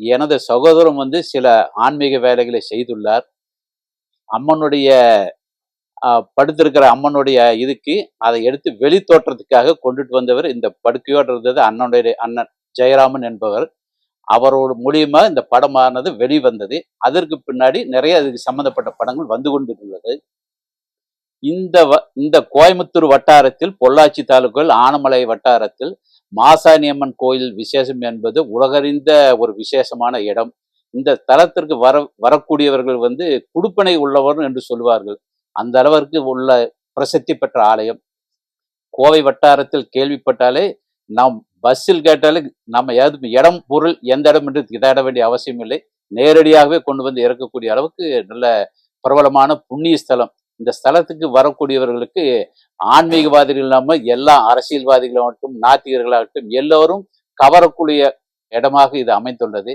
எனது சகோதரன் வந்து சில ஆன்மீக வேலைகளை செய்துள்ளார். அம்மனுடைய படுத்திருக்கிற அம்மனுடைய இதுக்கு அதை எடுத்து வெளி தோற்றத்துக்காக கொண்டுட்டு வந்தவர் இந்த படுக்கையோடு இருந்தது அண்ணன் ஜெயராமன் என்பவர். அவரோட மூலியமா இந்த படமானது வெளிவந்தது. அதற்கு பின்னாடி நிறைய அதுக்கு சம்பந்தப்பட்ட படங்கள் வந்து கொண்டிருந்தது. இந்த கோயம்புத்தூர் வட்டாரத்தில் பொள்ளாச்சி தாலுக்காவில் ஆனமலை வட்டாரத்தில் மாசாணியம்மன் கோயில் விசேஷம் என்பது உலகறிந்த ஒரு விசேஷமான இடம். இந்த தலத்திற்கு வரக்கூடியவர்கள் வந்து குடுப்பனை உள்ளவர் என்று சொல்வார்கள். அந்த அளவிற்கு உள்ள பிரசித்தி பெற்ற ஆலயம். கோவை வட்டாரத்தில் கேள்விப்பட்டாலே நாம் பஸ்ஸில் கேட்டாலே நம்ம இடம் பொருள் எந்த இடம் என்று இதாட வேண்டிய அவசியம் இல்லை. நேரடியாகவே கொண்டு வந்து இறக்கக்கூடிய அளவுக்கு நல்ல பிரபலமான புண்ணிய ஸ்தலம். இந்த ஸ்தலத்துக்கு வரக்கூடியவர்களுக்கு ஆன்மீகவாதிகள் இல்லாமல் எல்லா அரசியல்வாதிகளாகட்டும் நாத்திகர்களாகட்டும் எல்லோரும் கவரக்கூடிய இடமாக இது அமைந்துள்ளது.